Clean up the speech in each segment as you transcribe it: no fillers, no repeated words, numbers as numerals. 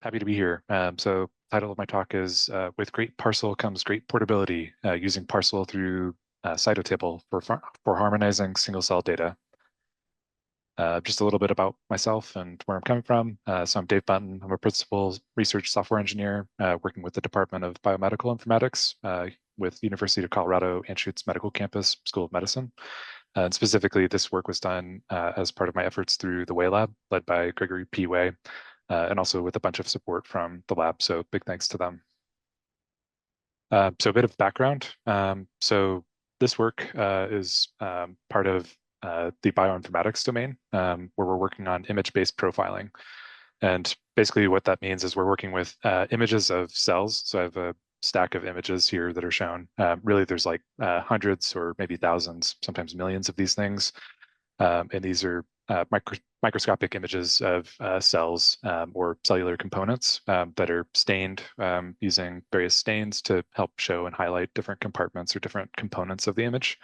Happy to be here. So title of my talk is With Great Parsl Comes Great Portability, using Parsl through CytoTable for harmonizing single-cell data. Just a little bit about myself and where I'm coming from. So I'm Dave Bunten. I'm a principal research software engineer working with the Department of Biomedical Informatics with University of Colorado Anschutz Medical Campus School of Medicine. And specifically, this work was done as part of my efforts through the Way Lab, led by Gregory P. Way, and also with a bunch of support from the lab. So big thanks to them. So a bit of background. So this work is part of the bioinformatics domain, where we're working on image-based profiling. And basically what that means is we're working with images of cells. So I have a stack of images here that are shown. Really, there's like hundreds or maybe thousands, sometimes millions of these things. And these are microscopic images of cells or cellular components that are stained using various stains to help show and highlight different compartments or different components of the image.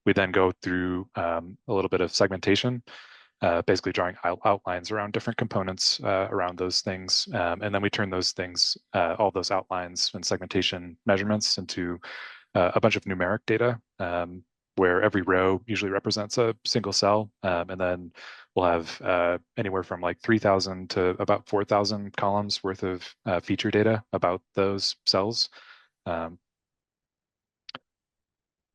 We then go through a little bit of segmentation, basically drawing outlines around different components around those things. And then we turn those things, all those outlines and segmentation measurements into a bunch of numeric data, where every row usually represents a single cell. And then we'll have anywhere from like 3,000 to about 4,000 columns worth of feature data about those cells.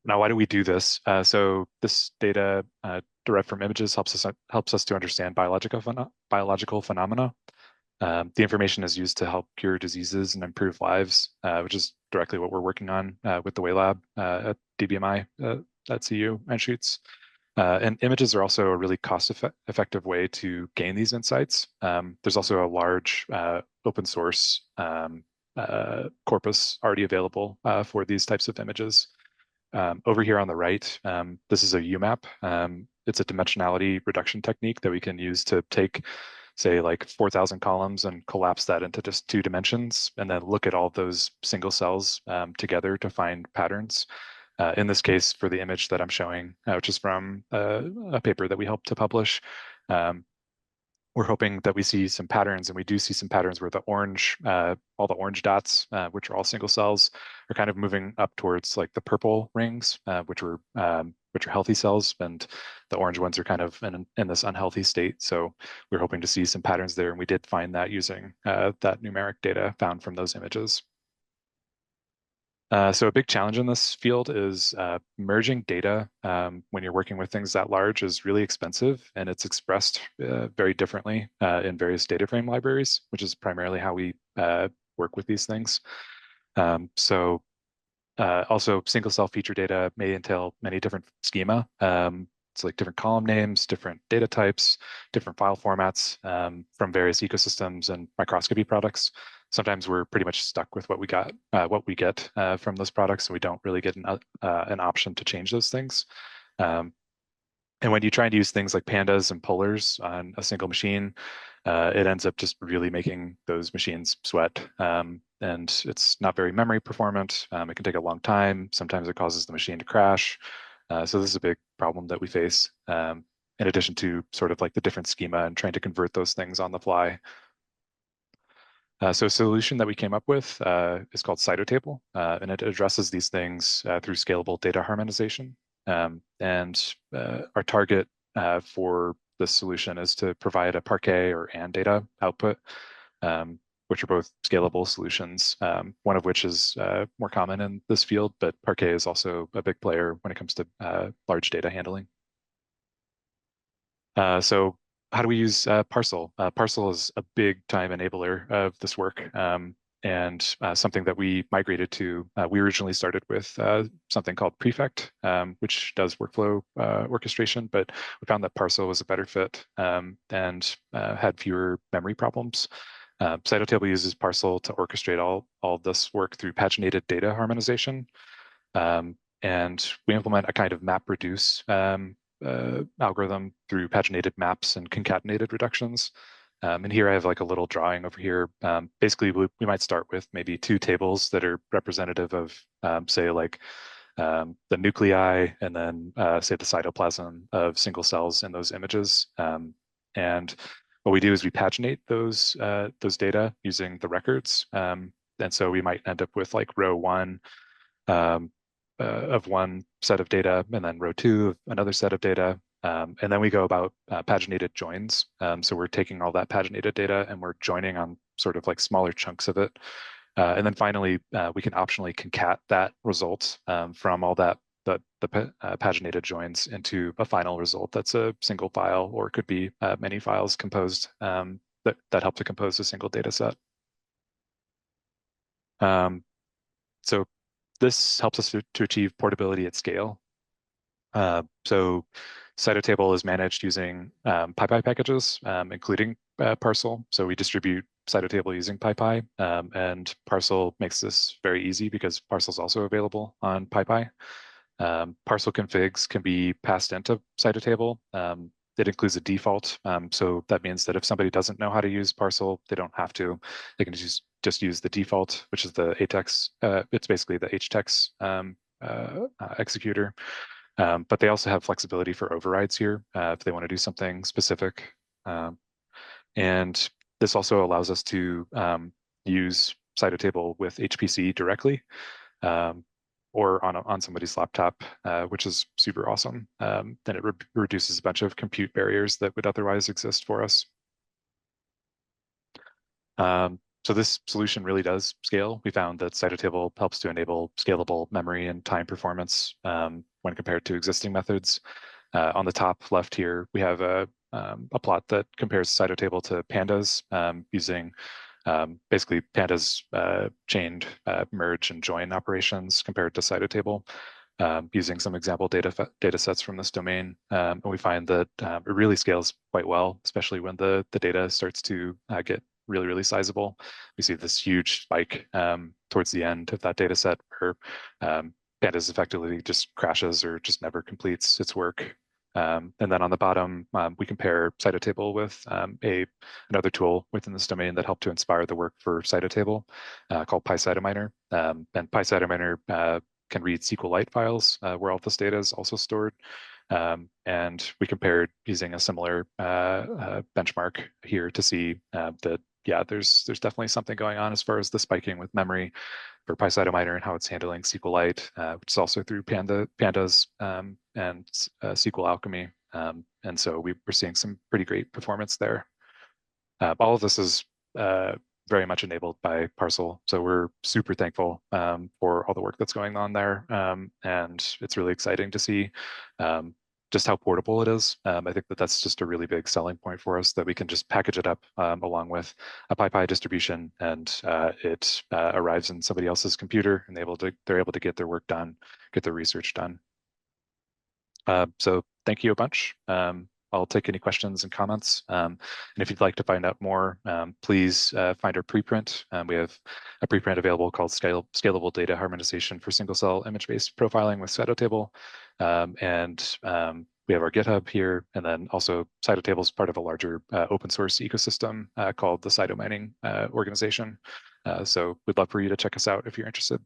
Now, why do we do this? So this data derived from images helps us to understand biological phenomena. The information is used to help cure diseases and improve lives, which is directly what we're working on with the Way Lab at DBMI at CU Anschutz. And images are also a really cost-effective way to gain these insights. There's also a large open source corpus already available for these types of images. Over here on the right, this is a UMAP. It's a dimensionality reduction technique that we can use to take, say, like 4,000 columns and collapse that into just 2 dimensions, and then look at all those single cells together to find patterns. In this case, for the image that I'm showing, which is from a paper that we helped to publish, we're hoping that we see some patterns, and we do see some patterns where the orange, all the orange dots, which are all single cells, are kind of moving up towards like the purple rings, which are healthy cells, and the orange ones are kind of in this unhealthy state. So we're hoping to see some patterns there, and we did find that using that numeric data found from those images. So a big challenge in this field is merging data when you're working with things that large is really expensive, and it's expressed very differently in various data frame libraries, which is primarily how we work with these things. Also, single cell feature data may entail many different schema. It's like different column names, different data types, different file formats from various ecosystems and microscopy products. Sometimes we're pretty much stuck with what we get from those products, and we don't really get an option to change those things. And when you try and use things like pandas and polars on a single machine, it ends up just really making those machines sweat. And it's not very memory performant. It can take a long time. Sometimes it causes the machine to crash. So this is a big problem that we face, in addition to sort of like the different schema and trying to convert those things on the fly. So a solution that we came up with is called CytoTable, and it addresses these things through scalable data harmonization. And our target for this solution is to provide a Parquet or AND data output, which are both scalable solutions, one of which is more common in this field, but Parquet is also a big player when it comes to large data handling. So how do we use Parsl? Parsl is a big time enabler of this work, and something that we migrated to. We originally started with something called Prefect, which does workflow orchestration, but we found that Parsl was a better fit and had fewer memory problems. CytoTable uses Parsl to orchestrate all this work through paginated data harmonization. And we implement a kind of map reduce algorithm through paginated maps and concatenated reductions. And here I have like a little drawing over here. Basically, we might start with maybe 2 tables that are representative of, say, like the nuclei, and then say the cytoplasm of single cells in those images. And what we do is we paginate those data using the records. And so we might end up with like row one um, of one set of data, and then row two of another set of data. And then we go about paginated joins. So we're taking all that paginated data and we're joining on sort of like smaller chunks of it. And then finally, we can optionally concat that result from all the paginated joins into a final result that's a single file, or it could be many files composed that help to compose a single data set. Um, so this helps us to achieve portability at scale. So CytoTable is managed using PyPy packages, including Parsl. So we distribute CytoTable using PyPy, and Parsl makes this very easy because Parsl is also available on PyPy. Parsl configs can be passed into CytoTable. It includes a default, so that means that if somebody doesn't know how to use Parsl, they don't have to. They can just use the default, which is the ATEX. It's basically the HTEX executor. But they also have flexibility for overrides here if they want to do something specific. Um, and this also allows us to use CytoTable with HPC directly um, or on somebody's laptop, which is super awesome. Then it reduces a bunch of compute barriers that would otherwise exist for us. So this solution really does scale. We found that CytoTable helps to enable scalable memory and time performance when compared to existing methods. On the top left here, we have a plot that compares CytoTable to pandas using basically pandas chained merge and join operations compared to CytoTable. Using some example data sets from this domain. And we find that it really scales quite well, especially when the data starts to get really, really sizable. We see this huge spike towards the end of that data set where pandas effectively just crashes or just never completes its work. And then on the bottom, we compare CytoTable with another tool within this domain that helped to inspire the work for CytoTable called PyCytominer. And PyCytominer can read SQLite files where all this data is also stored. And we compared using a similar benchmark here to see that, yeah, there's definitely something going on as far as the spiking with memory for PyCytominer and how it's handling SQLite, which is also through pandas and SQL Alchemy. And so we're seeing some pretty great performance there. All of this is very much enabled by Parsl. So we're super thankful for all the work that's going on there. And it's really exciting to see just how portable it is. I think that that's just a really big selling point for us, that we can just package it up along with a PyPy distribution, and it arrives in somebody else's computer, and they're able to get their work done, get their research done. So thank you a bunch. I'll take any questions and comments. And if you'd like to find out more, please find our preprint. We have a preprint available called Scalable Data Harmonization for Single-Cell Image-Based Profiling with CytoTable. And we have our GitHub here, and then also CytoTable is part of a larger open source ecosystem called the CytoMining organization. So we'd love for you to check us out if you're interested.